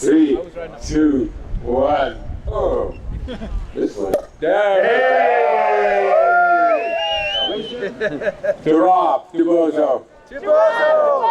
3, 2, 1. Oh, this one. Hey! To Rob, to Bozo. To Bozo!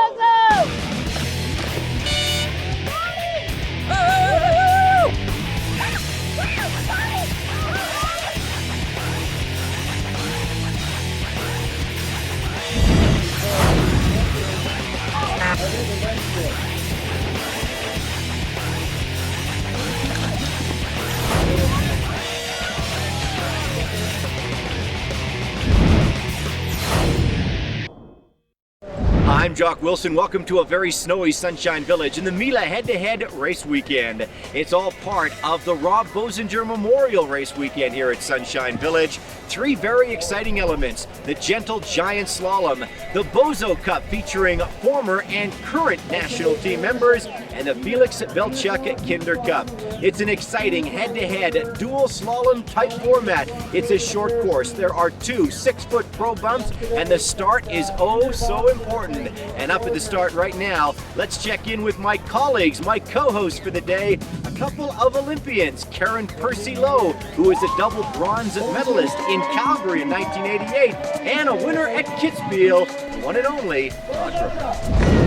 I'm Jock Wilson. Welcome to a very snowy Sunshine Village in the Mila head-to-head race weekend. It's all part of the Rob Bozinger Memorial Race Weekend here at Sunshine Village. 3 very exciting elements: the Gentle Giant Slalom, the Bozo Cup featuring former and current national team members, and the Felix Belchuk Kinder Cup. It's an exciting head-to-head dual slalom type format. It's a short course. There are 2 6-foot pro bumps, and the start is oh so important. And up at the start right now, let's check in with my colleagues, my co-hosts for the day, a couple of Olympians, Karen Percy-Lowe, who is a double bronze medalist in Calgary in 1988, and a winner at Kitzbühel, the one and only Audra.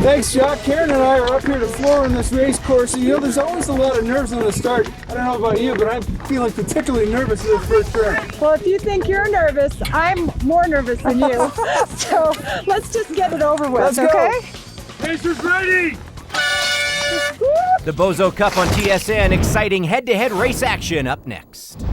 Thanks, Jock. Karen and I are up here to floor in this race course, and there's always a lot of nerves on the start. I don't know about you, but I'm feeling particularly nervous in this first turn. Well, if you think you're nervous, I'm more nervous than you. So let's just get it over with, Let's okay? go. Racers ready! The Bozo Cup on TSN, exciting head-to-head race action up next.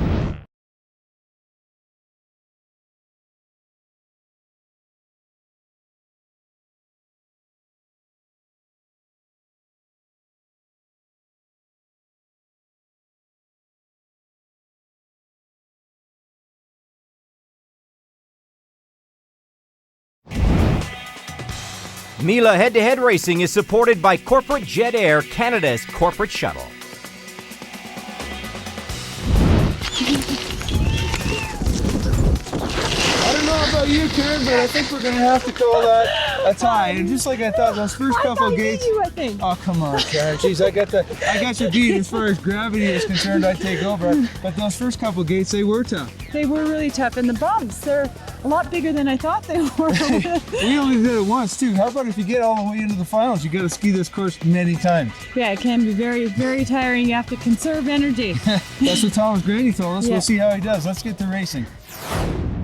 Mila head-to-head racing is supported by Corporate Jet Air, Canada's corporate shuttle. I don't know about you, Karen, but I think we're going to have to call that a tie. And just like I thought, those first couple of gates. I think. Oh, come on, Karen. Jeez, I got you beat as far as gravity is concerned. I take over. But those first couple of gates, they were tough. They were really tough, and the bumps, they're a lot bigger than I thought they were. We only did it once, too. How about if you get all the way into the finals? You got to ski this course many times. Yeah, it can be very, very tiring. You have to conserve energy. That's what Thomas Grady told us. Yeah. We'll see how he does. Let's get to racing.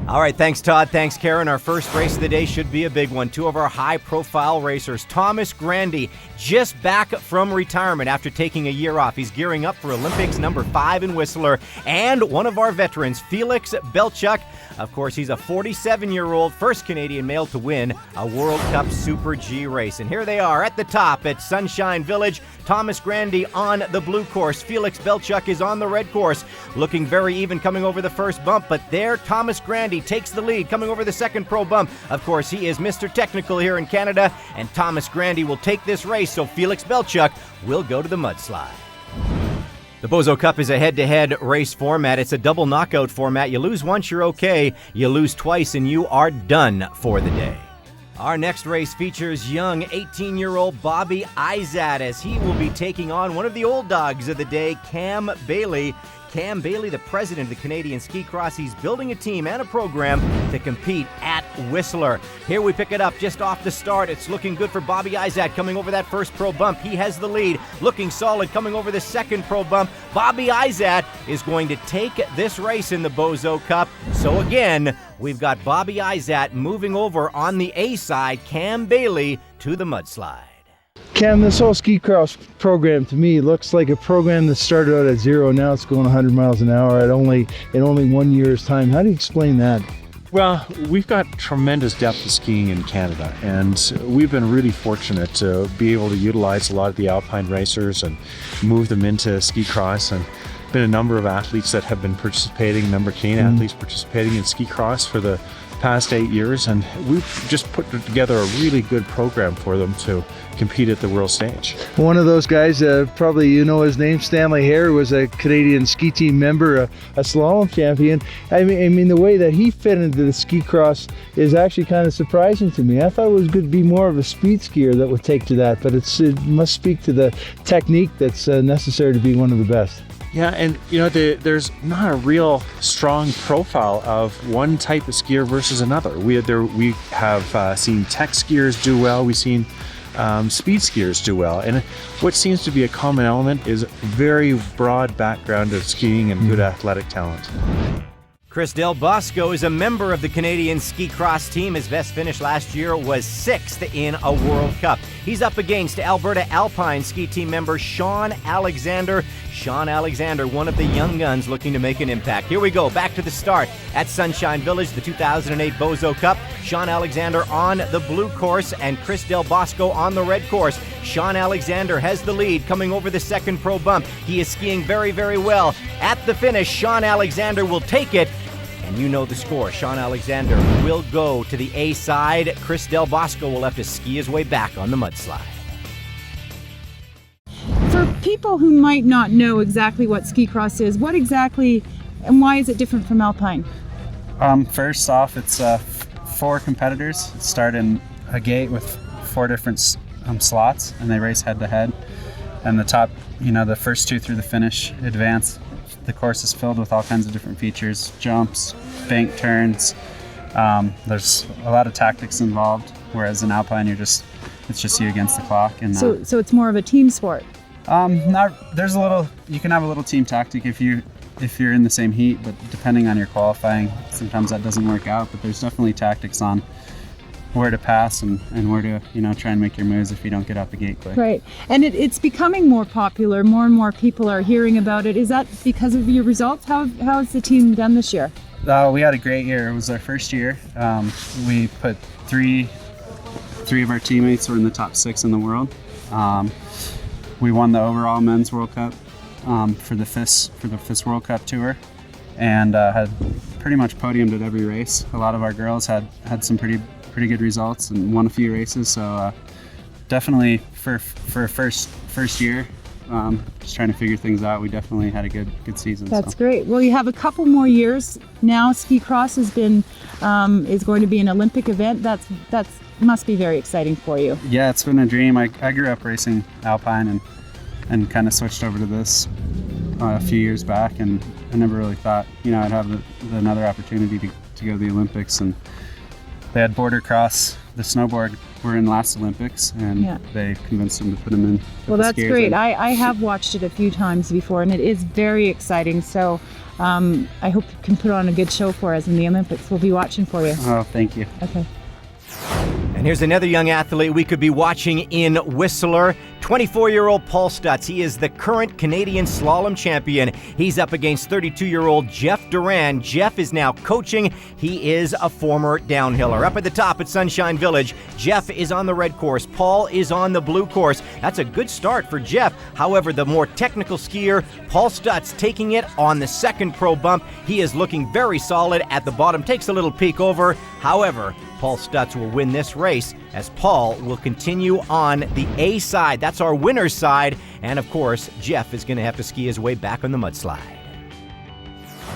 All right, thanks, Todd. Thanks, Karen. Our first race of the day should be a big one. 2 of our high-profile racers. Thomas Grady, just back from retirement after taking a year off. He's gearing up for Olympics number 5 in Whistler. And one of our veterans, Felix Belchuk. Of course, he's a 47-year-old first Canadian male to win a World Cup Super G race. And here they are at the top at Sunshine Village. Thomas Grady on the blue course. Felix Belchuk is on the red course. Looking very even coming over the first bump. But there, Thomas Grady takes the lead coming over the second pro bump. Of course, he is Mr. Technical here in Canada. And Thomas Grady will take this race, so Felix Belchuk will go to the mudslide. The Bozo Cup is a head-to-head race format. It's a double knockout format. You lose once, you're okay. You lose twice, and you are done for the day. Our next race features young 18-year-old Bobby Izat as he will be taking on one of the old dogs of the day, Cam Bailey. Cam Bailey, the president of the Canadian Ski Cross, he's building a team and a program to compete at Whistler. Here we pick it up just off the start. It's looking good for Bobby Izat coming over that first pro bump. He has the lead, looking solid coming over the second pro bump. Bobby Izat is going to take this race in the Bozo Cup. So again, we've got Bobby Izat moving over on the A side, Cam Bailey to the mudslide. Cam, this whole ski cross program to me looks like a program that started out at 0. Now it's going 100 miles an hour in only 1 year's time. How do you explain that? Well, we've got tremendous depth of skiing in Canada, and we've been really fortunate to be able to utilize a lot of the alpine racers and move them into ski cross. And been a number of athletes that have been participating, a number of Canadian athletes participating in ski cross for the past 8 years, and we've just put together a really good program for them to compete at the world stage. One of those guys, probably you know his name, Stanley Hare, was a Canadian ski team member, a slalom champion. I mean, the way that he fit into the ski cross is actually kind of surprising to me. I thought it was going to be more of a speed skier that would take to that, but it must speak to the technique that's necessary to be one of the best. Yeah, and you know, there's not a real strong profile of one type of skier versus another. We have seen tech skiers do well. We've seen speed skiers do well, and what seems to be a common element is very broad background of skiing and good athletic talent. Chris Del Bosco is a member of the Canadian ski cross team. His best finish last year was 6th in a World Cup. He's up against Alberta Alpine ski team member Sean Alexander. Sean Alexander, one of the young guns looking to make an impact. Here we go, back to the start at Sunshine Village, the 2008 Bozo Cup. Sean Alexander on the blue course and Chris Del Bosco on the red course. Sean Alexander has the lead coming over the second pro bump. He is skiing very, very well. At the finish, Sean Alexander will take it. And you know the score. Sean Alexander will go to the A side. Chris Del Bosco will have to ski his way back on the mudslide. For people who might not know exactly what ski cross is, what exactly and why is it different from alpine? First off, it's 4 competitors start in a gate with 4 different slots, and they race head to head. And the top, the first 2 through the finish advance. The course is filled with all kinds of different features, jumps, bank turns. There's a lot of tactics involved, whereas in alpine, it's just you against the clock. And so it's more of a team sport. you can have a little team tactic if you're in the same heat, but depending on your qualifying, sometimes that doesn't work out. But there's definitely tactics on where to pass and where to try and make your moves if you don't get out the gate quick. Right, and it's becoming more popular. More and more people are hearing about it. Is that because of your results? How has the team done this year? We had a great year. It was our first year. We put three of our teammates were in the top 6 in the world. We won the overall men's World Cup for the FIS World Cup tour, and had pretty much podiumed at every race. A lot of our girls had some pretty good results and won a few races. So definitely for first year, just trying to figure things out, we definitely had a good season. That's great. Well, you have a couple more years now. Ski cross is going to be an Olympic event. That's must be very exciting for you. Yeah, it's been a dream. I grew up racing alpine and kind of switched over to this a few years back, and I never really thought I'd have another opportunity to go to the Olympics. And they had border cross, the snowboard were in last Olympics, and they convinced them to put them in. Well, that's great. I have watched it a few times before, and it is very exciting. So I hope you can put on a good show for us in the Olympics. We'll be watching for you. Oh, thank you. Okay. And here's another young athlete we could be watching in Whistler. 24-year-old Paul Stutz. He is the current Canadian slalom champion. He's up against 32-year-old Jeff Duran. Jeff is now coaching. He is a former downhiller. Up at the top at Sunshine Village, Jeff is on the red course. Paul is on the blue course. That's a good start for Jeff. However, the more technical skier, Paul Stutz, taking it on the second pro bump. He is looking very solid at the bottom. Takes a little peek over. However, Paul Stutz will win this race as Paul will continue on the A side. That's our winner's side. And of course, Jeff is going to have to ski his way back on the mudslide.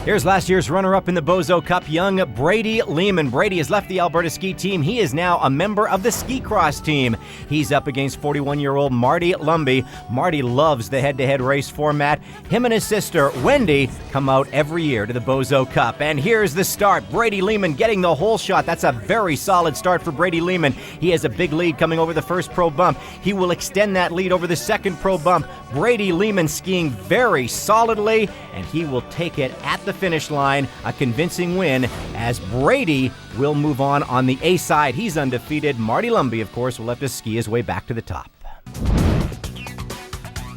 Here's last year's runner-up in the Bozo Cup, young Brady Lehman. Brady has left the Alberta ski team. He is now a member of the ski cross team. He's up against 41-year-old Marty Lumbey. Marty loves the head-to-head race format. Him and his sister, Wendy, come out every year to the Bozo Cup. And here's the start. Brady Lehman getting the whole shot. That's a very solid start for Brady Lehman. He has a big lead coming over the first pro bump. He will extend that lead over the second pro bump. Brady Lehman skiing very solidly, and he will take it at the finish line. A convincing win as Brady will move on the A side. He's undefeated. Marty Lumbey, of course, will have to ski his way back to the top.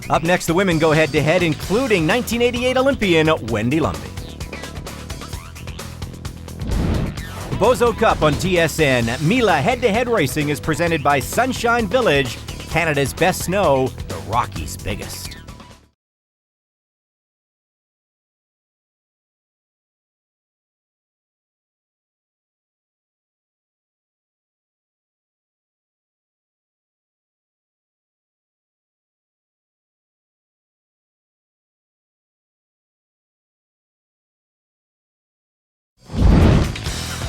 Up next, the women go head-to-head, including 1988 Olympian Wendy Lumbey. The Bozo Cup on TSN. Mila head-to-head racing is presented by Sunshine Village, Canada's best snow, the Rockies' biggest.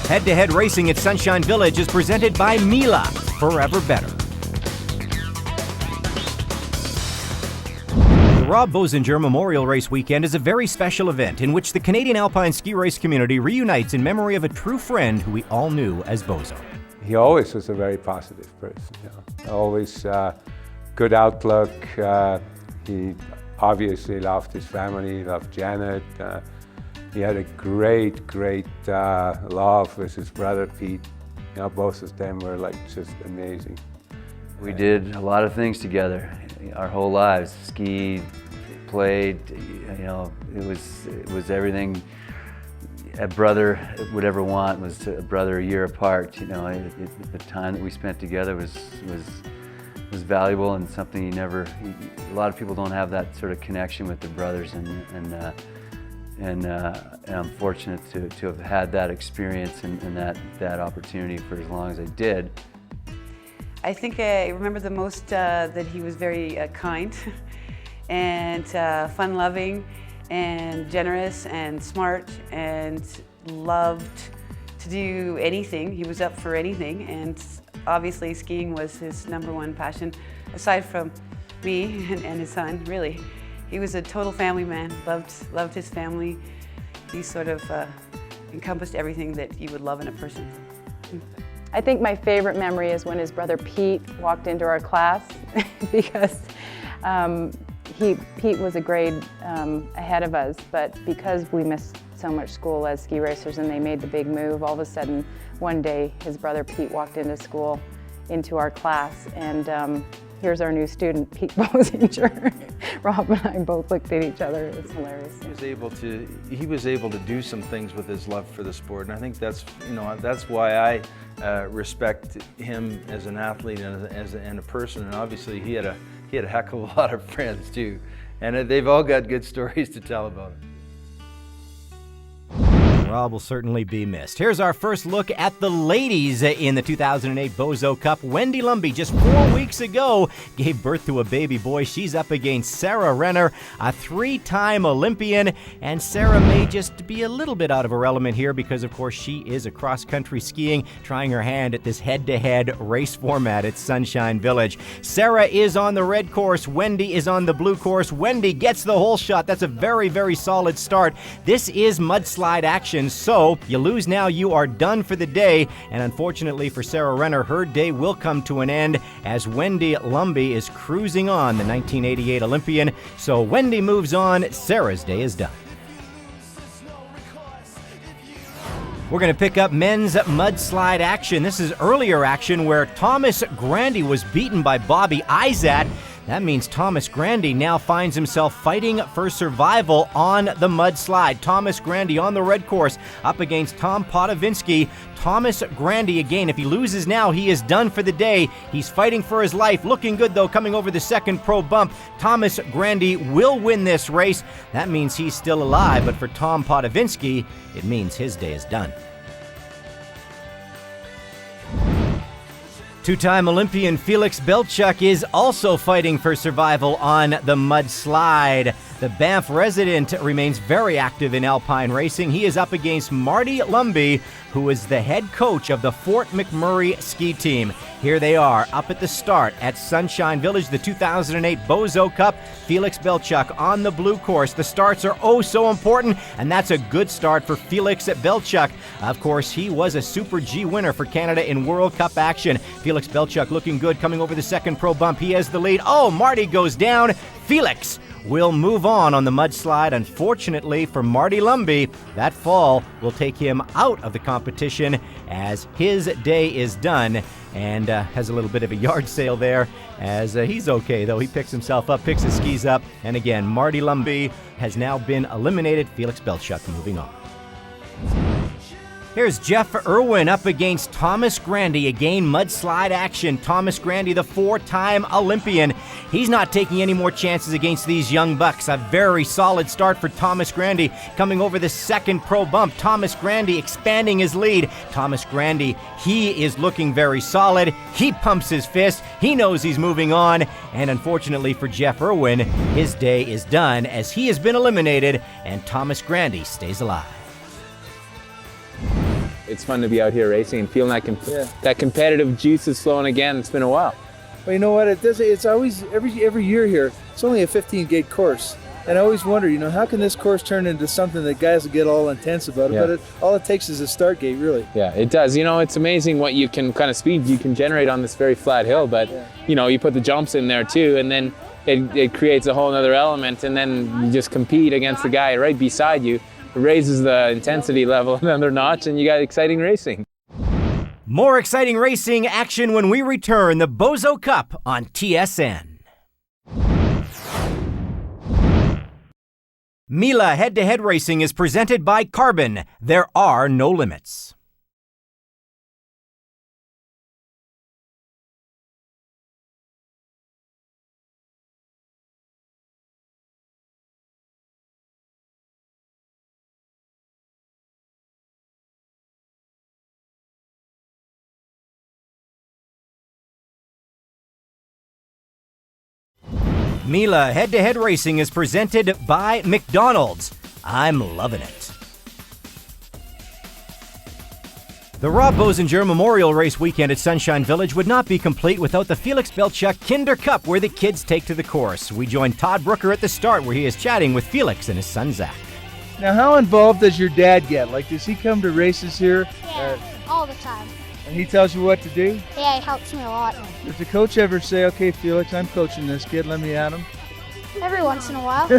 Head-to-head racing at Sunshine Village is presented by Mila, Forever Better. The Rob Bozinger Memorial Race Weekend is a very special event in which the Canadian Alpine ski race community reunites in memory of a true friend who we all knew as Bozo. He always was a very positive person, always good outlook. He obviously loved his family, loved Janet. He had a great love with his brother Pete. Both of them were like just amazing. We did a lot of things together, our whole lives. Skied, played, it was everything a brother would ever want. Was a brother a year apart. The time that we spent together was valuable and something a lot of people don't have that sort of connection with their brothers, and I'm fortunate to have had that experience and that opportunity for as long as I did. I think I remember the most that he was very kind and fun-loving and generous and smart and loved to do anything. He was up for anything, and obviously skiing was his #1 passion, aside from me and his son, really. He was a total family man, loved his family. He sort of encompassed everything that you would love in a person. I think my favorite memory is when his brother Pete walked into our class because Pete was a grade ahead of us, but because we missed so much school as ski racers and they made the big move, all of a sudden one day his brother Pete walked into school, into our class, and here's our new student, Pete Bozinger. Rob and I both looked at each other. It was hilarious. He was able to do some things with his love for the sport, and I think that's why I respect him as an athlete and a person. And obviously he had a heck of a lot of friends too, and they've all got good stories to tell about it. Rob will certainly be missed. Here's our first look at the ladies in the 2008 Bozo Cup. Wendy Lumbee, just 4 weeks ago, gave birth to a baby boy. She's up against Sarah Renner, a 3-time Olympian, and Sarah may just be a little bit out of her element here because, of course, she is a cross-country skiing, trying her hand at this head-to-head race format at Sunshine Village. Sarah is on the red course. Wendy is on the blue course. Wendy gets the hole shot. That's a very, very solid start. This is mudslide action. So you lose now, you are done for the day. And unfortunately for Sarah Renner, her day will come to an end as Wendy Lumbee is cruising on, the 1988 Olympian. So Wendy moves on, Sarah's day is done. We're going to pick up men's mudslide action. This is earlier action where Thomas Grandy was beaten by Bobby Izat. That means Thomas Grandy now finds himself fighting for survival on the mudslide. Thomas Grandy on the red course up against Tom Potavinsky. Thomas Grandy again, if he loses now, he is done for the day. He's fighting for his life. Looking good, though, coming over the second pro bump. Thomas Grandy will win this race. That means he's still alive, but for Tom Potavinsky, it means his day is done. Two-time Olympian Felix Belchuk is also fighting for survival on the mudslide. The Banff resident remains very active in alpine racing. He is up against Marty Lumbee, who is the head coach of the Fort McMurray ski team. Here they are, up at the start at Sunshine Village, the 2008 Bozo Cup. Felix Belchuk on the blue course. The starts are oh so important, and that's a good start for Felix Belchuk. Of course, he was a Super G winner for Canada in World Cup action. Felix Belchuk looking good, coming over the second pro bump. He has the lead. Oh, Marty goes down. Felix will move on the mudslide. Unfortunately for Marty Lumbee, that fall will take him out of the competition as his day is done, and has a little bit of a yard sale there as he's okay, though. He picks himself up, picks his skis up, and again, Marty Lumbee has now been eliminated. Felix Belchuk moving on. Here's Jeff Irwin up against Thomas Grandy. Again, mudslide action. Thomas Grandy, the 4-time Olympian. He's not taking any more chances against these young bucks. A very solid start for Thomas Grandy. Coming over the second pro bump, Thomas Grandy expanding his lead. Thomas Grandy, he is looking very solid. He pumps his fist. He knows he's moving on. And unfortunately for Jeff Irwin, his day is done as he has been eliminated and Thomas Grandy stays alive. it's fun to be out here racing and feeling that competitive juice is flowing again. It's been a while. Well, you know what? It's always every year here. It's only a 15-gate course, and I always wonder, how can this course turn into something that guys will get all intense about it? Yeah. But all it takes is a start gate, really. Yeah, it does. It's amazing what you can kind of speed you can generate on this very flat hill. But you put the jumps in there too, and then it creates a whole other element, and then you just compete against the guy right beside you. It raises the intensity level another notch, and you got exciting racing. More exciting racing action when we return. The Bozo Cup on TSN. Mila Head-to-Head Racing is presented by Carbon. There are no limits. Mila Head-to-Head Racing is presented by McDonald's. I'm loving it. The Rob Bozinger Memorial Race weekend at Sunshine Village would not be complete without the Felix Belchuk Kinder Cup, where the kids take to the course. We joined Todd Brooker at the start, where he is chatting with Felix and his son Zach. Now, how involved does your dad get? Like, does he come to races here? Yeah, all the time. And he tells you what to do? Yeah, he helps me a lot. Does the coach ever say, okay, Felix, I'm coaching this kid, let me at him? Every once in a while.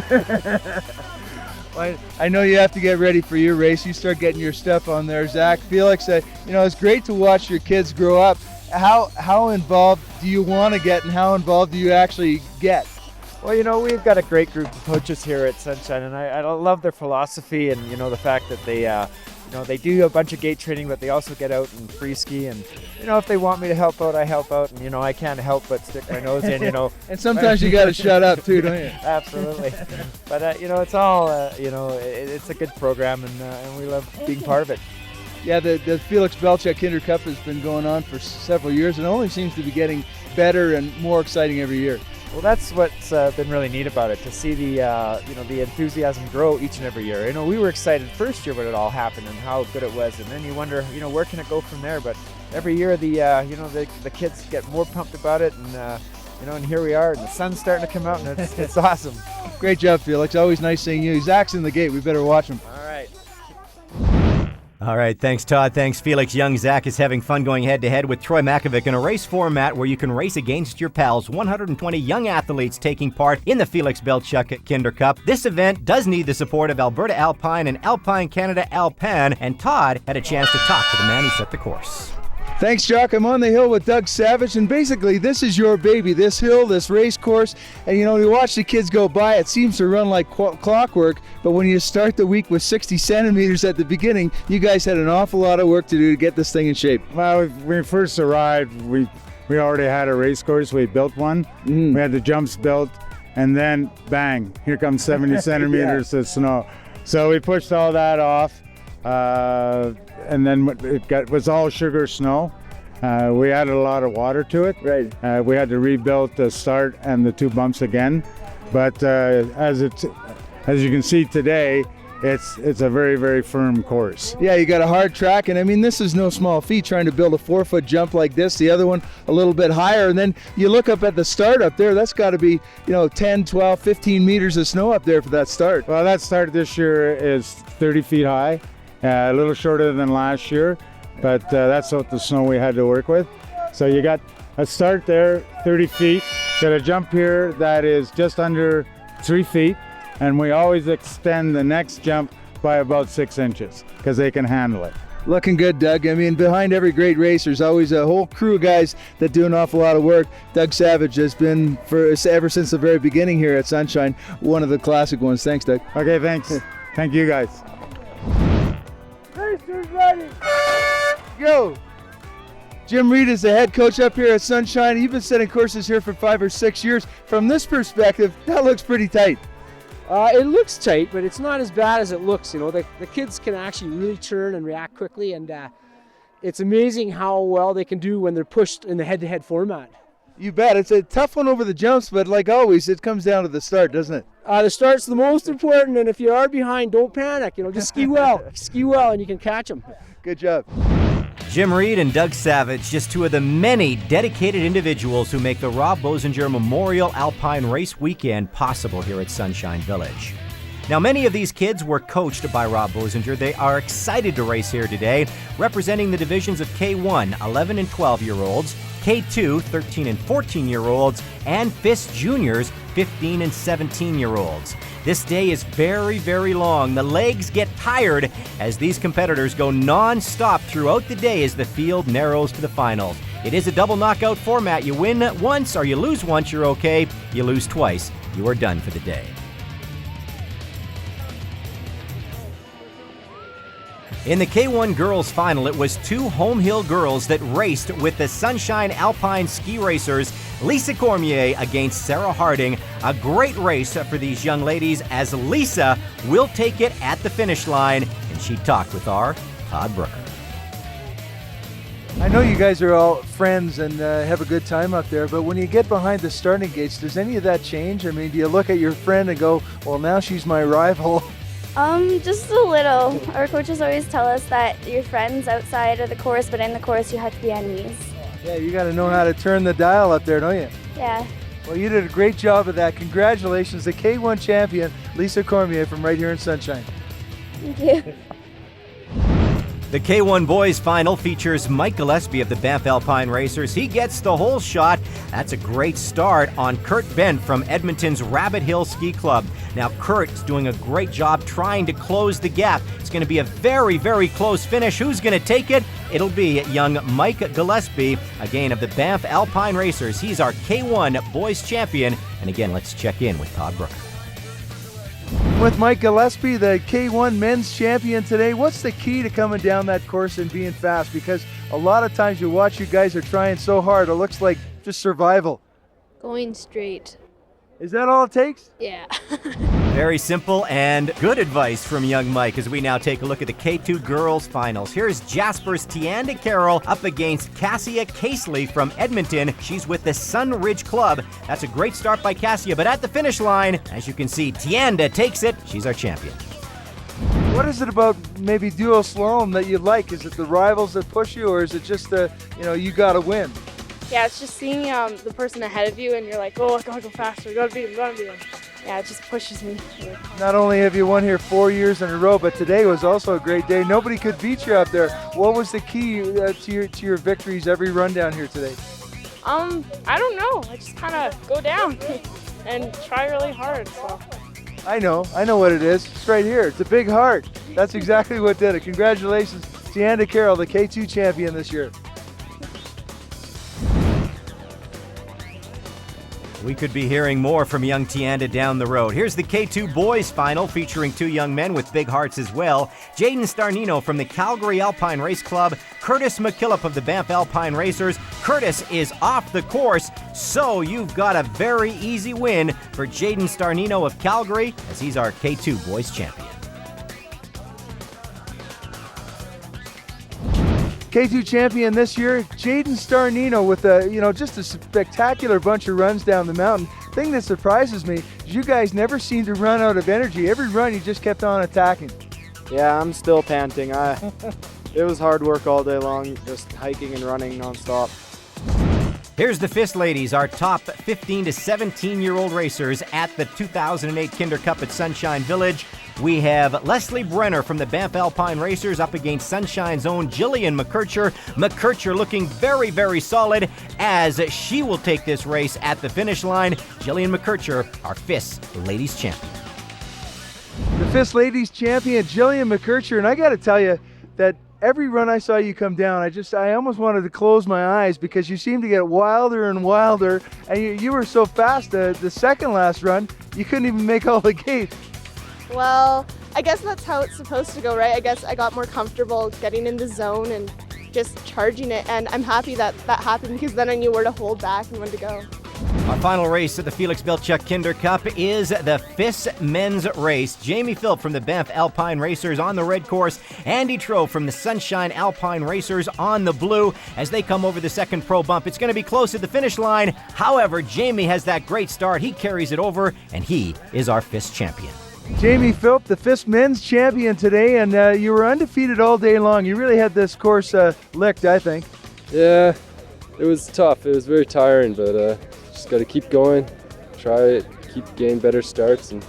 Well, I know you have to get ready for your race. You start getting your stuff on there. Zach, Felix, it's great to watch your kids grow up. How involved do you want to get, and how involved do you actually get? Well, we've got a great group of coaches here at Sunshine, and I love their philosophy and, the fact that they do a bunch of gate training, but they also get out and free ski. And, if they want me to help out, I help out. And, I can't help but stick my nose in, And sometimes you got to shut up too, don't you? Absolutely. But, it's all, it's a good program, and we love being part of it. Yeah, the Felix Belchuk Kinder Cup has been going on for several years and only seems to be getting better and more exciting every year. Well, that's what's been really neat about it, to see the enthusiasm grow each and every year. We were excited first year when it all happened and how good it was, and then you wonder, where can it go from there? But every year the kids get more pumped about it, and and here we are, and the sun's starting to come out, and it's awesome. Great job, Felix. Always nice seeing you. Zach's in the gate. We better watch him. All right. All right, thanks, Todd. Thanks, Felix. Young Zach is having fun going head-to-head with Troy Makovic in a race format where you can race against your pals. 120 young athletes taking part in the Felix Belchuk Kinder Cup. This event does need the support of Alberta Alpine and Alpine Canada Alpan, and Todd had a chance to talk to the man who set the course. Thanks, Jock. I'm on the hill with Doug Savage, and basically this is your baby, this hill, this race course. And you watch the kids go by, it seems to run like clockwork, but when you start the week with 60 centimeters at the beginning, you guys had an awful lot of work to do to get this thing in shape. Well, when we first arrived, we already had a race course. We built one. We had the jumps built, and then bang, here comes 70 centimeters of snow. So we pushed all that off. And then it was all sugar snow. We added a lot of water to it. Right. We had to rebuild the start and the two bumps again. But as you can see today, it's a very, very firm course. Yeah, you got a hard track, and this is no small feat trying to build a 4-foot jump like this, the other one a little bit higher, and then you look up at the start up there, that's got to be 10, 12, 15 meters of snow up there for that start. Well, that start this year is 30 feet high. A little shorter than last year, but that's what the snow we had to work with. So you got a start there, 30 feet, got a jump here that is just under 3 feet, and we always extend the next jump by about 6 inches because they can handle it. Looking good, Doug. Behind every great race, there's always a whole crew of guys that do an awful lot of work. Doug Savage has been, ever since the very beginning here at Sunshine, one of the classic ones. Thanks, Doug. Okay, thanks. Thank you, guys. Racers ready. Go. Jim Reed is the head coach up here at Sunshine. You've been setting courses here for 5 or 6 years. From this perspective, that looks pretty tight. It looks tight, but it's not as bad as it looks. The kids can actually really turn and react quickly, and it's amazing how well they can do when they're pushed in the head-to-head format. You bet. It's a tough one over the jumps, but like always, it comes down to the start, doesn't it? The start's the most important, and if you are behind, don't panic. Just ski well, and you can catch them. Good job. Jim Reed and Doug Savage, just two of the many dedicated individuals who make the Rob Bozinger Memorial Alpine Race Weekend possible here at Sunshine Village. Now, many of these kids were coached by Rob Bozinger. They are excited to race here today, representing the divisions of K1, 11 and 12-year-olds, K2, 13 and 14-year-olds, and FIS juniors, 15 and 17-year-olds. This day is very, very long. The legs get tired as these competitors go non-stop throughout the day as the field narrows to the finals. It is a double knockout format. You win once or you lose once, you're okay. You lose twice, you are done for the day. In the K1 girls final, it was two Home Hill girls that raced with the Sunshine Alpine ski racers, Lisa Cormier against Sarah Harding. A great race for these young ladies as Lisa will take it at the finish line, and she talked with our Todd Brooker. I know you guys are all friends and have a good time up there, but when you get behind the starting gates, does any of that change? I mean, do you look at your friend and go, well, now she's my rival? Just a little. Our coaches always tell us that you're friends outside of the course, but in the course you have to be enemies. Yeah, you got to know how to turn the dial up there, don't you? Yeah. Well, you did a great job of that. Congratulations, the K1 champion, Lisa Cormier from right here in Sunshine. Thank you. The K1 boys final features Mike Gillespie of the Banff Alpine Racers. He gets the whole shot. That's a great start on Kurt Bent from Edmonton's Rabbit Hill Ski Club. Now, Kurt is doing a great job trying to close the gap. It's going to be a very, very close finish. Who's going to take it? It'll be young Mike Gillespie, again, of the Banff Alpine Racers. He's our K1 boys champion. And again, let's check in with Todd Brooker. With Mike Gillespie, the K1 men's champion today, what's the key to coming down that course and being fast? Because a lot of times you watch you guys are trying so hard, it looks like just survival. Going straight. Is that all it takes? Yeah. Very simple and good advice from young Mike as we now take a look at the K2 girls finals. Here's Jasper's Tianda Carroll up against Cassia Casely from Edmonton. She's with the Sun Ridge Club. That's a great start by Cassia, but at the finish line, as you can see, Tianda takes it. She's our champion. What is it about maybe duo slalom that you like? Is it the rivals that push you, or is it just the, you got to win? Yeah, it's just seeing the person ahead of you and you're like, oh, I gotta go faster, gotta beat him. Yeah, it just pushes me. Not only have you won here 4 years in a row, but today was also a great day. Nobody could beat you up there. What was the key to your victories every run down here today? I don't know. I just kind of go down and try really hard. So. I know what it is. It's right here. It's a big heart. That's exactly what did it. Congratulations, Tianda Carroll, the K2 champion this year. We could be hearing more from young Tianda down the road. Here's the K2 boys final featuring two young men with big hearts as well. Jaden Starnino from the Calgary Alpine Race Club, Curtis McKillop of the Banff Alpine Racers. Curtis is off the course, so you've got a very easy win for Jaden Starnino of Calgary as he's our K2 boys champion. K2 champion this year, Jaden Starnino with just a spectacular bunch of runs down the mountain. Thing that surprises me is you guys never seem to run out of energy. Every run you just kept on attacking. Yeah, I'm still panting. It was hard work all day long, just hiking and running nonstop. Here's the FIS ladies, our top 15 to 17-year-old racers at the 2008 Kinder Cup at Sunshine Village. We have Leslie Brenner from the Banff Alpine Racers up against Sunshine's own Jillian McKercher. McKercher looking very, very solid as she will take this race at the finish line. Jillian McKercher, our FIS ladies champion. The FIS ladies champion, Jillian McKercher, and I got to tell you that every run I saw you come down, I almost wanted to close my eyes because you seemed to get wilder and wilder, and you were so fast. The second last run, you couldn't even make all the gates. Well, I guess that's how it's supposed to go, right? I guess I got more comfortable getting in the zone and just charging it, and I'm happy that happened because then I knew where to hold back and when to go. Our final race at the Felix Belchuk Kinder Cup is the FIS men's race. Jamie Philp from the Banff Alpine Racers on the red course. Andy Trove from the Sunshine Alpine Racers on the blue as they come over the second pro bump. It's going to be close at the finish line. However, Jamie has that great start. He carries it over, and he is our FIS champion. Jamie Philp, the FIS men's champion today, and you were undefeated all day long. You really had this course licked, I think. Yeah, it was tough. It was very tiring, but just got to keep going, try it, keep getting better starts, and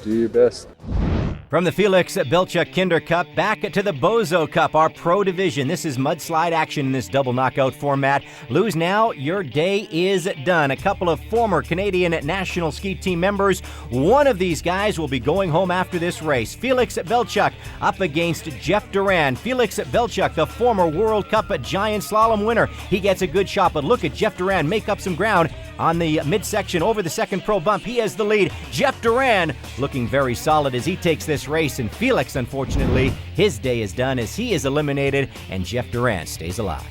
do your best. From the Felix Belchuk Kinder Cup, back to the Bozo Cup, our pro division. This is mudslide action in this double knockout format. Lose now, your day is done. A couple of former Canadian national ski team members. One of these guys will be going home after this race. Felix Belchuk up against Jeff Duran. Felix Belchuk, the former World Cup giant slalom winner. He gets a good shot, but look at Jeff Duran make up some ground on the midsection over the second pro bump. He has the lead. Jeff Duran looking very solid as he takes this race, and Felix, unfortunately, his day is done as he is eliminated and Jeff Duran stays alive.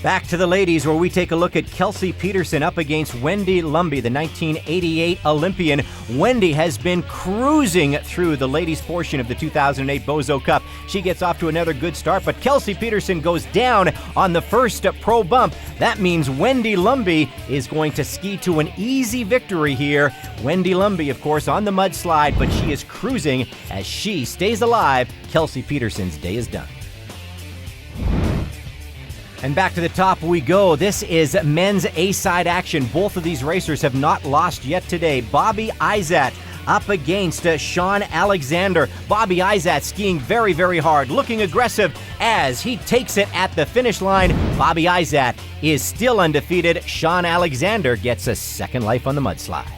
Back to the ladies, where we take a look at Kelsey Peterson up against Wendy Lumby, the 1988 Olympian. Wendy has been cruising through the ladies' portion of the 2008 Bozo Cup. She gets off to another good start, but Kelsey Peterson goes down on the first pro bump. That means Wendy Lumby is going to ski to an easy victory here. Wendy Lumby, of course, on the mudslide, but she is cruising as she stays alive. Kelsey Peterson's day is done. And back to the top we go. This is men's A-side action. Both of these racers have not lost yet today. Bobby Izat up against Sean Alexander. Bobby Izat skiing very, very hard, looking aggressive as he takes it at the finish line. Bobby Izat is still undefeated. Sean Alexander gets a second life on the mudslide.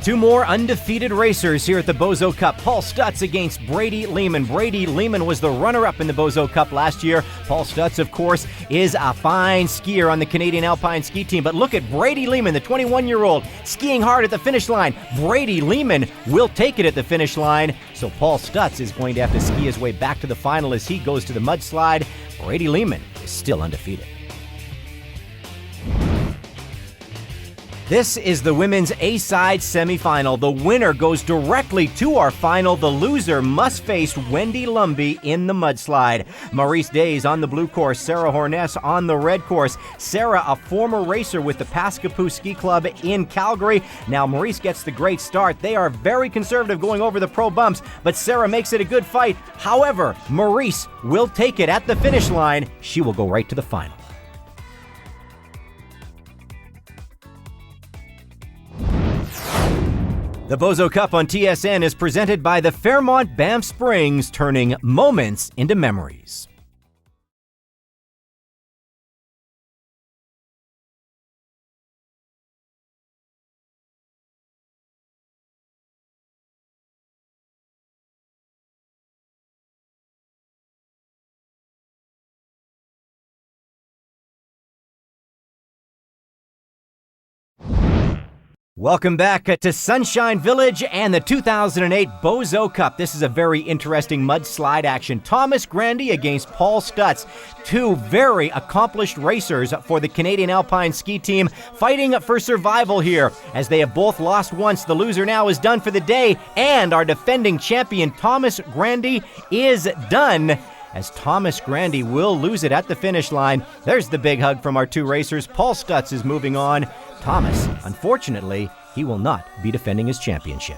Two more undefeated racers here at the Bozo Cup. Paul Stutz against Brady Lehman. Brady Lehman was the runner-up in the Bozo Cup last year. Paul Stutz, of course, is a fine skier on the Canadian Alpine ski team. But look at Brady Lehman, the 21-year-old, skiing hard at the finish line. Brady Lehman will take it at the finish line. So Paul Stutz is going to have to ski his way back to the final as he goes to the mudslide. Brady Lehman is still undefeated. This is the women's A-side semifinal. The winner goes directly to our final. The loser must face Wendy Lumby in the mudslide. Maurice Days on the blue course, Sarah Horness on the red course. Sarah, a former racer with the Paskapoo Ski Club in Calgary. Now Maurice gets the great start. They are very conservative going over the pro bumps, but Sarah makes it a good fight. However, Maurice will take it at the finish line. She will go right to the final. The Bozo Cup on TSN is presented by the Fairmont Banff Springs, turning moments into memories. Welcome back to Sunshine Village and the 2008 Bozo Cup. This is a very interesting mudslide action. Thomas Grandy against Paul Stutz. Two very accomplished racers for the Canadian Alpine ski team fighting for survival here. As they have both lost once, the loser now is done for the day, and our defending champion Thomas Grandy is done, as Thomas Grandy will lose it at the finish line. There's the big hug from our two racers. Paul Stutz is moving on. Thomas, unfortunately, he will not be defending his championship.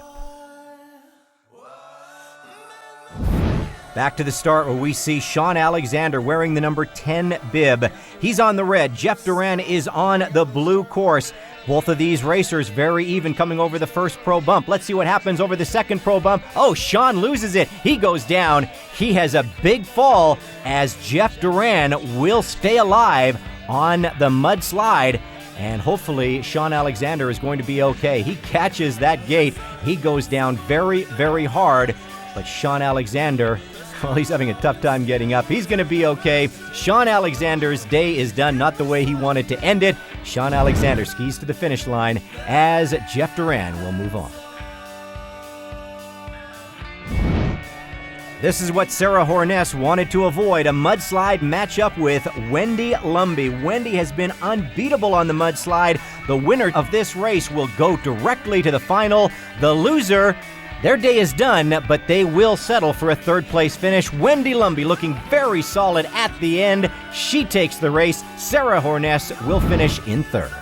Back to the start, where we see Sean Alexander wearing the number 10 bib. He's on the red. Jeff Duran is on the blue course. Both of these racers very even coming over the first pro bump. Let's see what happens over the second pro bump. Oh, Sean loses it. He goes down. He has a big fall as Jeff Duran will stay alive on the mudslide. And hopefully Sean Alexander is going to be okay. He catches that gate. He goes down very, very hard. But Sean Alexander, well, he's having a tough time getting up. He's going to be okay. Sean Alexander's day is done, not the way he wanted to end it. Sean Alexander skis to the finish line as Jeff Duran will move on. This is what Sarah Horness wanted to avoid, a mudslide matchup with Wendy Lumby. Wendy has been unbeatable on the mudslide. The winner of this race will go directly to the final. The loser, their day is done, but they will settle for a third-place finish. Wendy Lumby looking very solid at the end. She takes the race. Sarah Horness will finish in third.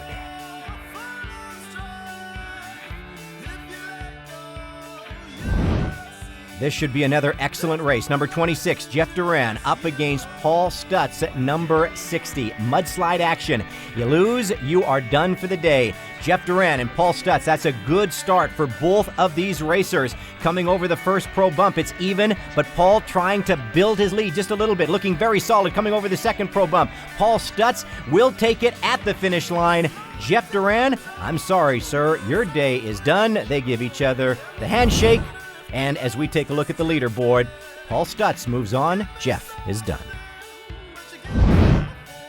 This should be another excellent race. Number 26, Jeff Duran up against Paul Stutz at number 60. Mudslide action. You lose, you are done for the day. Jeff Duran and Paul Stutz, that's a good start for both of these racers. Coming over the first pro bump, it's even, but Paul trying to build his lead just a little bit, looking very solid coming over the second pro bump. Paul Stutz will take it at the finish line. Jeff Duran, I'm sorry, sir, your day is done. They give each other the handshake. And as we take a look at the leaderboard, Paul Stutz moves on, Jeff is done.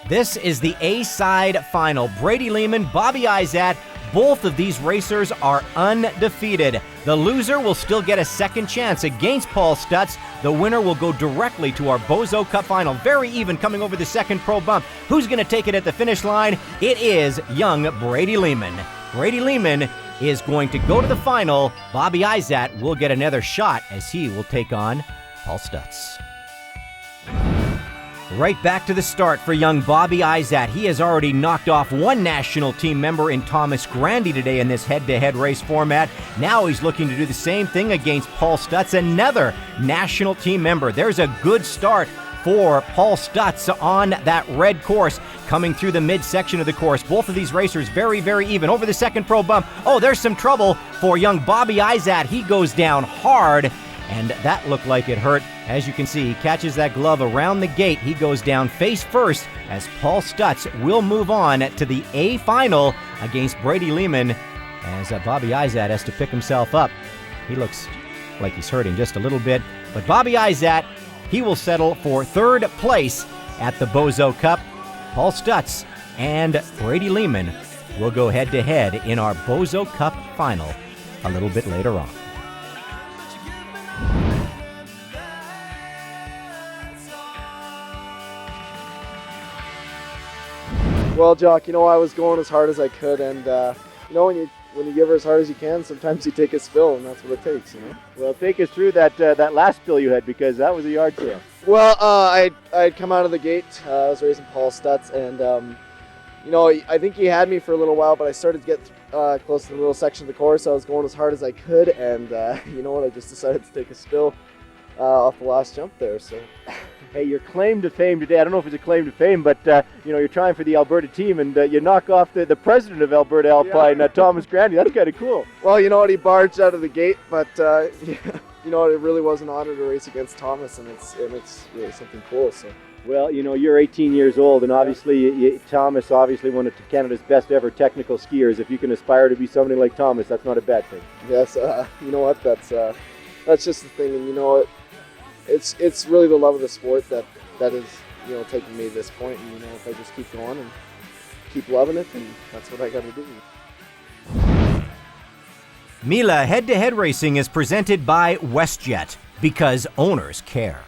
This is the A-side final. Brady Lehman, Bobby Izat, both of these racers are undefeated. The loser will still get a second chance against Paul Stutz. The winner will go directly to our Bozo Cup final. Very even coming over the second pro bump. Who's going to take it at the finish line? It is young Brady Lehman. Brady Lehman is going to go to the final. Bobby Izat will get another shot as he will take on Paul Stutz. Right back to the start for young Bobby Izat. He has already knocked off one national team member in Thomas Grandy today in this head-to-head race format. Now he's looking to do the same thing against Paul Stutz, another national team member. There's a good start for Paul Stutz on that red course coming through the midsection of the course. Both of these racers very, very even. Over the second pro bump, oh, there's some trouble for young Bobby Izat. He goes down hard, and that looked like it hurt. As you can see, he catches that glove around the gate. He goes down face first as Paul Stutz will move on to the A final against Brady Lehman as Bobby Izat has to pick himself up. He looks like he's hurting just a little bit, but Bobby Izat, he will settle for third place at the Bozo Cup. Paul Stutz and Brady Lehman will go head-to-head in our Bozo Cup final a little bit later on. Well, Jock, I was going as hard as I could, and when you give her as hard as you can, sometimes you take a spill, and that's what it takes, Well, take us through that last spill you had, because that was a yard sale. Well, I'd come out of the gate. I was racing Paul Stutz, and I think he had me for a little while, but I started to get close to the middle section of the course. I was going as hard as I could, and you know what? I just decided to take a spill off the last jump there. So. Hey, your claim to fame today, I don't know if it's a claim to fame, but you're trying for the Alberta team, and you knock off the president of Alberta Alpine, Thomas Grandy. That's kind of cool. Well, you know what? He barged out of the gate, but it really was an honor to race against Thomas, and it's really something cool. So. Well, you're 18 years old, and obviously Thomas, one of Canada's best ever technical skiers. If you can aspire to be somebody like Thomas, that's not a bad thing. Yes, you know what? That's just the thing, and you know what? It's really the love of the sport that is taking me to this point, and if I just keep going and keep loving it, then that's what I got to do. Mila Head-to-Head Racing is presented by WestJet, because owners care.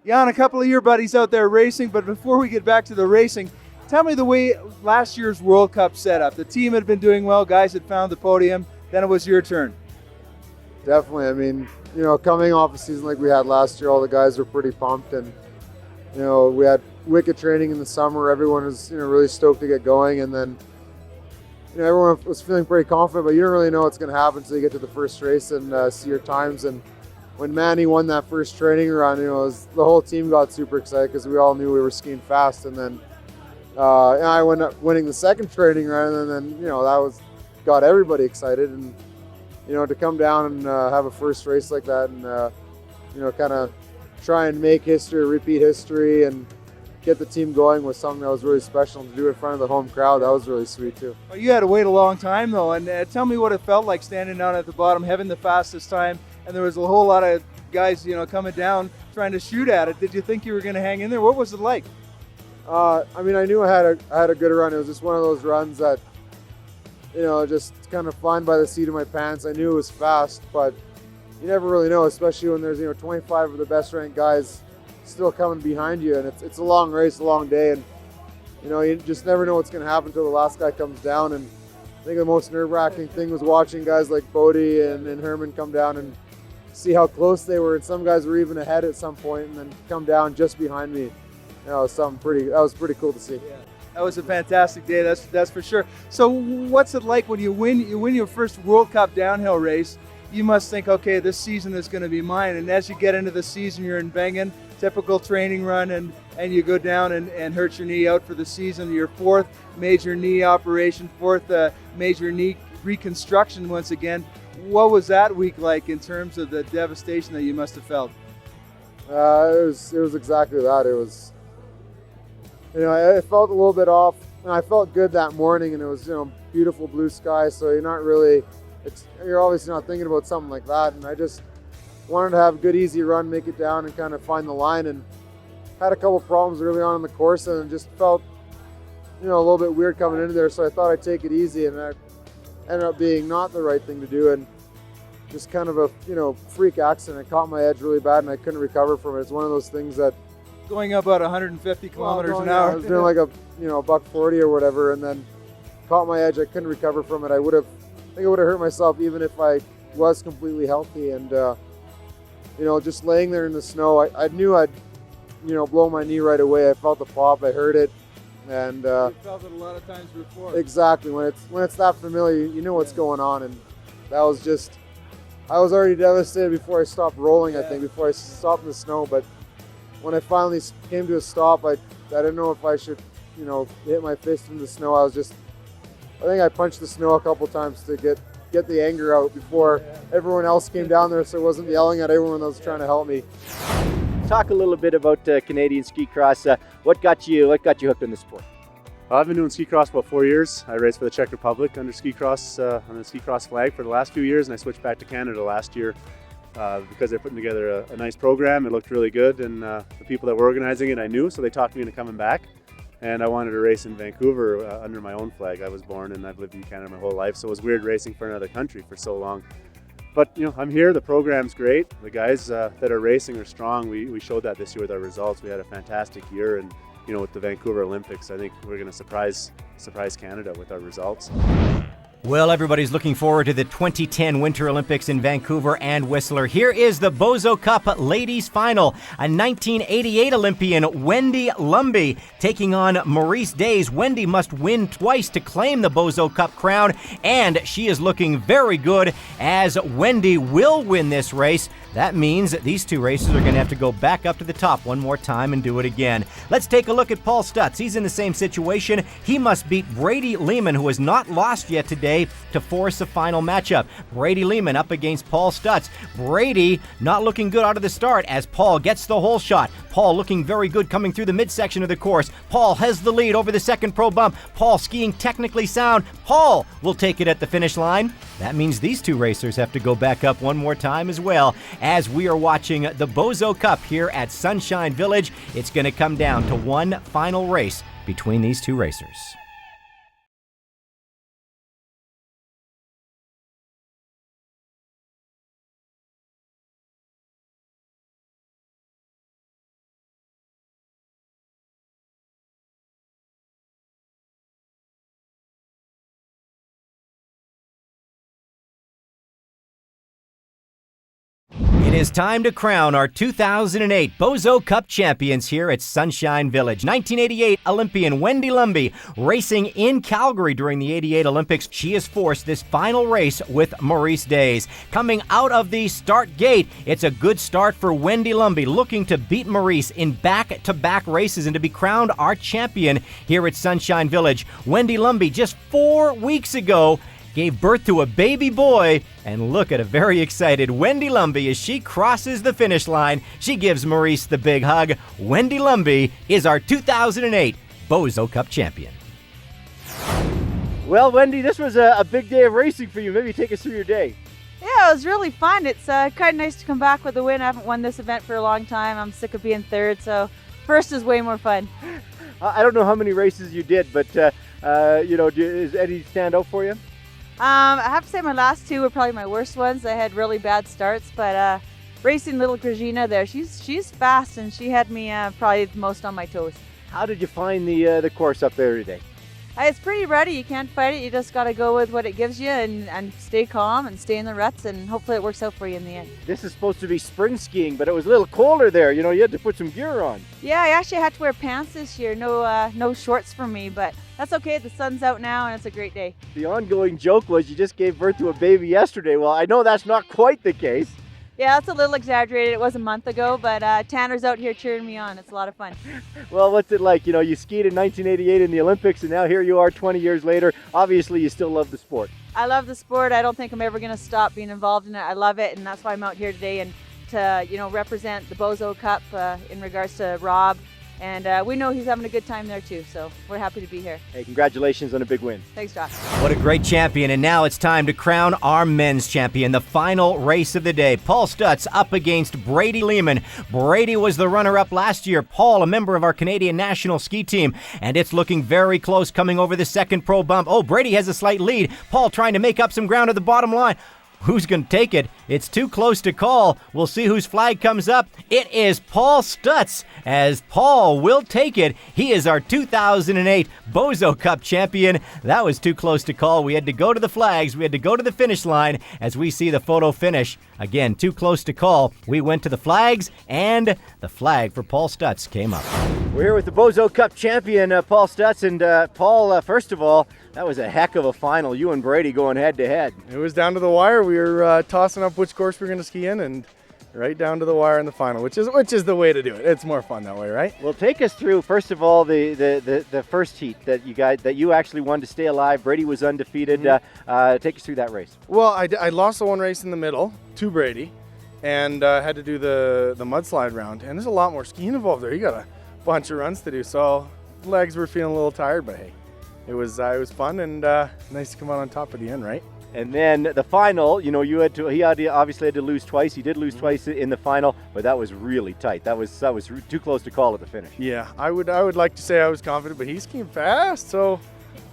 Jan, a couple of your buddies out there racing, but before we get back to the racing, tell me the way last year's World Cup set up. The team had been doing well, guys had found the podium, then it was your turn. Definitely. I mean, coming off a season like we had last year, all the guys were pretty pumped, and we had wicked training in the summer. Everyone was really stoked to get going, and then everyone was feeling pretty confident, but you don't really know what's going to happen until you get to the first race and see your times. And when Manny won that first training run, the whole team got super excited because we all knew we were skiing fast. And then I went up winning the second training run, and then that got everybody excited. And to come down and have a first race like that, and kind of try and make history, repeat history, and get the team going was something that was really special. And to do it in front of the home crowd, that was really sweet too. Well, you had to wait a long time though, and tell me what it felt like standing down at the bottom, having the fastest time, and there was a whole lot of guys, coming down trying to shoot at it. Did you think you were going to hang in there? What was it like? I mean, I knew I had a good run. It was just one of those runs that, just kind of flying by the seat of my pants. I knew it was fast, but you never really know, especially when there's 25 of the best ranked guys still coming behind you, and it's a long race, a long day, and you just never know what's going to happen until the last guy comes down. And I think the most nerve-wracking thing was watching guys like Bodie and Herman come down and see how close they were, and some guys were even ahead at some point and then come down just behind me. That was pretty cool to see. Yeah. That was a fantastic day, that's for sure. So what's it like when you win your first World Cup downhill race? You must think, okay, this season is going to be mine. And as you get into the season, you're in Bengen, typical training run, and you go down and hurt your knee out for the season. Your fourth major knee operation, fourth major knee reconstruction once again. What was that week like in terms of the devastation that you must have felt? It was exactly that. It was, I felt a little bit off, and I felt good that morning, and it was, beautiful blue sky. So you're obviously not thinking about something like that. And I just wanted to have a good, easy run, make it down, and kind of find the line. And had a couple problems early on in the course, and just felt, a little bit weird coming into there. So I thought I'd take it easy, and that ended up being not the right thing to do, and just kind of a freak accident. I caught my edge really bad, and I couldn't recover from it. It's one of those things that going about 150 kilometers an hour. I was doing like a $140 or whatever, and then caught my edge. I couldn't recover from it. I think I would have hurt myself even if I was completely healthy. And just laying there in the snow, I knew I'd blow my knee right away. I felt the pop. I heard it. And you felt it a lot of times before. Exactly. When it's that familiar, you know what's going on, and that was just. I was already devastated before I stopped rolling. I think before I stopped in the snow. But when I finally came to a stop, I didn't know if I should, hit my fist in the snow. I think I punched the snow a couple times to get the anger out before everyone else came down there, so I wasn't yelling at everyone that was trying to help me. Talk a little bit about Canadian ski cross. What got you hooked on the sport? I've been doing ski cross about 4 years. I raced for the Czech Republic under ski cross on the ski cross flag for the last few years, and I switched back to Canada last year because they're putting together a nice program. It looked really good, and the people that were organizing it I knew, so they talked me into coming back. And I wanted to race in Vancouver under my own flag. I was born and I've lived in Canada my whole life, so it was weird racing for another country for so long. But I'm here. The program's great. The guys that are racing are strong. We showed that this year with our results. We had a fantastic year, and with the Vancouver Olympics, I think we're going to surprise Canada with our results. Well, everybody's looking forward to the 2010 Winter Olympics in Vancouver and Whistler. Here is the Bozo Cup Ladies Final. A 1988 Olympian, Wendy Lumby, taking on Maurice Days. Wendy must win twice to claim the Bozo Cup crown, and she is looking very good as Wendy will win this race. That means that these two races are going to have to go back up to the top one more time and do it again. Let's take a look at Paul Stutz. He's in the same situation. He must beat Brady Lehman, who has not lost yet today, to force a final matchup. Brady Lehman up against Paul Stutz. Brady not looking good out of the start as Paul gets the hole shot. Paul looking very good coming through the midsection of the course. Paul has the lead over the second pro bump. Paul skiing technically sound. Paul will take it at the finish line. That means these two racers have to go back up one more time as well, as we are watching the Bozo Cup here at Sunshine Village. It's going to come down to one final race between these two racers. It is time to crown our 2008 Bozo Cup champions here at Sunshine Village. 1988 Olympian Wendy Lumby racing in Calgary during the 88 Olympics. She has forced this final race with Maurice Days. Coming out of the start gate, it's a good start for Wendy Lumby, looking to beat Maurice in back-to-back races and to be crowned our champion here at Sunshine Village. Wendy Lumby just 4 weeks ago gave birth to a baby boy, and look at a very excited Wendy Lumbee as she crosses the finish line. She gives Maurice the big hug. Wendy Lumbee is our 2008 Bozo Cup champion. Well, Wendy, this was a big day of racing for you. Maybe take us through your day. Yeah, it was really fun. It's kind of nice to come back with a win. I haven't won this event for a long time. I'm sick of being third, so first is way more fun. I don't know how many races you did, but does any stand out for you? I have to say my last two were probably my worst ones. I had really bad starts, but racing little Gragina there, she's fast, and she had me probably the most on my toes. How did you find the course up there today? It's pretty ruddy. You can't fight it. You just got to go with what it gives you and stay calm and stay in the ruts, and hopefully it works out for you in the end. This is supposed to be spring skiing, but it was a little colder there. You had to put some gear on. Yeah, I actually had to wear pants this year. No shorts for me, but that's okay. The sun's out now, and it's a great day. The ongoing joke was you just gave birth to a baby yesterday. Well, I know that's not quite the case. Yeah, that's a little exaggerated. It was a month ago, but Tanner's out here cheering me on. It's a lot of fun. Well, what's it like? You skied in 1988 in the Olympics, and now here you are 20 years later. Obviously, you still love the sport. I love the sport. I don't think I'm ever going to stop being involved in it. I love it, and that's why I'm out here today and to represent the Bozo Cup in regards to Rob. And we know he's having a good time there too, so we're happy to be here. Hey, congratulations on a big win. Thanks, Josh. What a great champion, and now it's time to crown our men's champion, the final race of the day. Paul Stutz up against Brady Lehman. Brady was the runner-up last year. Paul, a member of our Canadian national ski team, and it's looking very close coming over the second pro bump. Oh, Brady has a slight lead. Paul trying to make up some ground at the bottom line. Who's going to take it? It's too close to call. We'll see whose flag comes up. It is Paul Stutz, as Paul will take it. He is our 2008 Bozo Cup champion. That was too close to call. We had to go to the flags. We had to go to the finish line as we see the photo finish. Again, too close to call. We went to the flags, and the flag for Paul Stutz came up. We're here with the Bozo Cup champion, Paul Stutz. And Paul, first of all, that was a heck of a final. You and Brady going head to head. It was down to the wire. We were tossing up which course we were going to ski in, and right down to the wire in the final, which is the way to do it. It's more fun that way, right? Well, take us through first of all the first heat that you actually won to stay alive. Brady was undefeated. Take us through that race. Well, I lost the one race in the middle to Brady, and had to do the mudslide round. And there's a lot more skiing involved there. You got a bunch of runs to do, so legs were feeling a little tired, but hey. It was fun and nice to come out on top at the end, right? And then the final, he obviously had to lose twice. He did lose twice in the final, but that was really tight. That was too close to call at the finish. Yeah, I would like to say I was confident, but he skied fast, so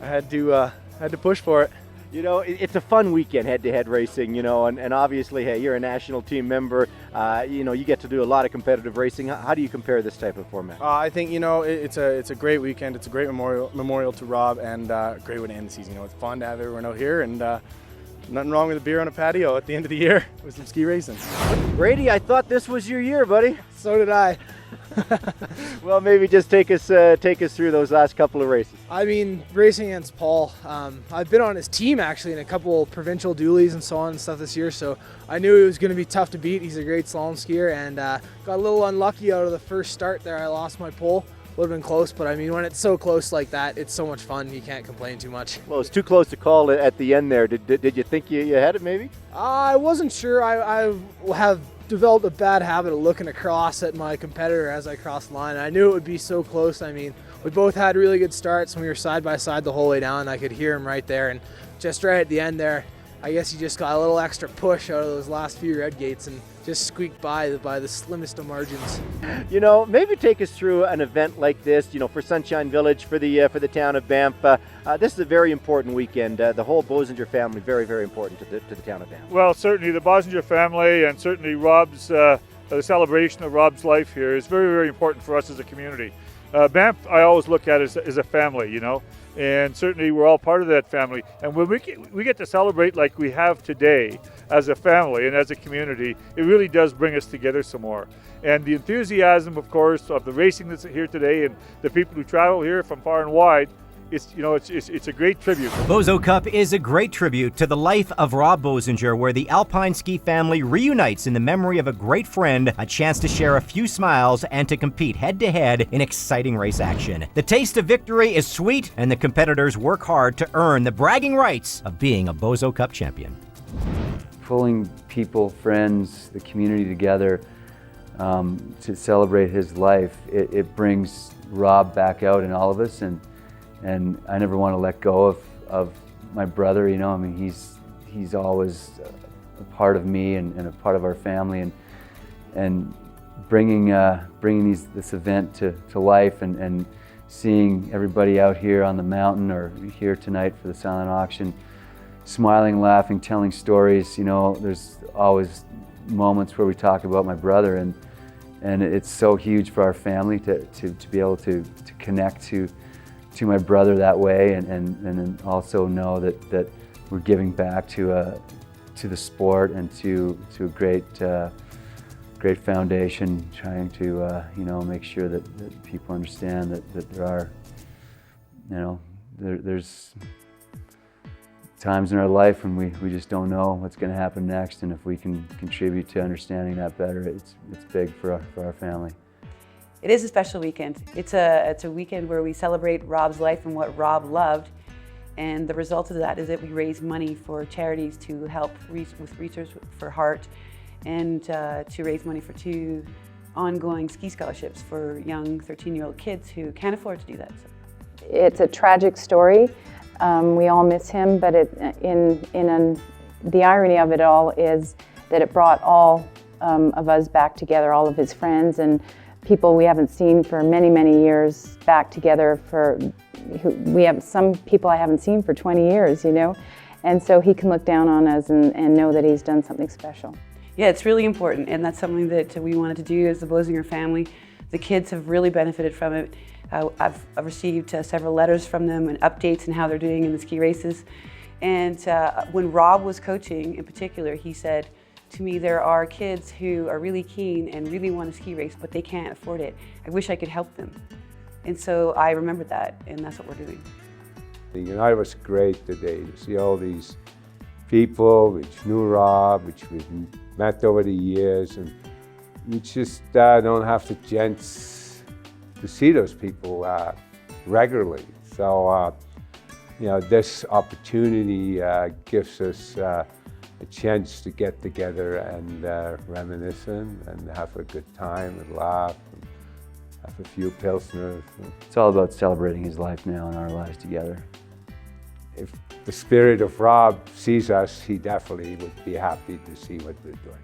I had to push for it. It's a fun weekend, head-to-head racing, and obviously, hey, you're a national team member. You get to do a lot of competitive racing. How do you compare this type of format? I think, it's a great weekend. It's a great memorial to Rob, and a great way to end the season. It's fun to have everyone out here, and nothing wrong with a beer on a patio at the end of the year with some ski racing. Brady, I thought this was your year, buddy. So did I. Well, maybe just take us through those last couple of races. I mean, racing against Paul, I've been on his team actually in a couple provincial dualies and so on and stuff this year, so I knew he was going to be tough to beat. He's a great slalom skier, and got a little unlucky out of the first start there. I lost my pole. Would have been close, but I mean, when it's so close like that, it's so much fun. You can't complain too much. Well, it's too close to call at the end there. Did you think you had it maybe? I wasn't sure. I have developed a bad habit of looking across at my competitor as I crossed the line. I knew it would be so close. I mean, we both had really good starts, and we were side by side the whole way down. I could hear him right there, and just right at the end there, I guess he just got a little extra push out of those last few red gates and just squeaked by the slimmest of margins. Maybe take us through an event like this, for Sunshine Village, for the town of Banff. This is a very important weekend. The whole Bozinger family, very, very important to the town of Banff. Well, certainly the Bozinger family, and certainly Rob's, the celebration of Rob's life here is very, very important for us as a community. Banff, I always look at as a family, and certainly we're all part of that family. And when we get to celebrate like we have today as a family and as a community, it really does bring us together some more. And the enthusiasm, of course, of the racing that's here today and the people who travel here from far and wide, it's a great tribute. Bozo Cup is a great tribute to the life of Rob Bozinger, where the Alpine Ski family reunites in the memory of a great friend, a chance to share a few smiles and to compete head-to-head in exciting race action. The taste of victory is sweet, and the competitors work hard to earn the bragging rights of being a Bozo Cup champion. Pulling people, friends, the community together to celebrate his life, it brings Rob back out in all of us, and I never want to let go of my brother. You know, I mean, he's always a part of me and a part of our family, and bringing this event to life and seeing everybody out here on the mountain or here tonight for the silent auction, smiling, laughing, telling stories. You know, there's always moments where we talk about my brother, and it's so huge for our family to be able to connect to my brother that way, and then also know that we're giving back to the sport and to a great foundation, trying to make sure that people understand that there are, there's times in our life when we just don't know what's going to happen next, and if we can contribute to understanding that better, it's big for our family. It is a special weekend. It's a weekend where we celebrate Rob's life and what Rob loved, and the result of that is that we raise money for charities to help with research for heart, and to raise money for 2 ongoing ski scholarships for young 13-year-old kids who can't afford to do that. So. It's a tragic story. We all miss him, but the irony of it all is that it brought all of us back together, all of his friends and people we haven't seen for many, many years back together. We have some people I haven't seen for 20 years, you know, and so he can look down on us and know that he's done something special. Yeah, it's really important, and that's something that we wanted to do as the Bozinger family. The kids have really benefited from it. I've received several letters from them and updates on how they're doing in the ski races. And when Rob was coaching in particular, he said to me, there are kids who are really keen and really want to ski race, but they can't afford it. I wish I could help them. And so I remembered that, and that's what we're doing. You know, it was great today to see all these people which knew Rob, which we've met over the years, and we just don't have the chance to see those people regularly. So, you know, this opportunity gives us a chance to get together and reminisce and have a good time and laugh and have a few pilsners. It's all about celebrating his life now and our lives together. If the spirit of Rob sees us, he definitely would be happy to see what we're doing.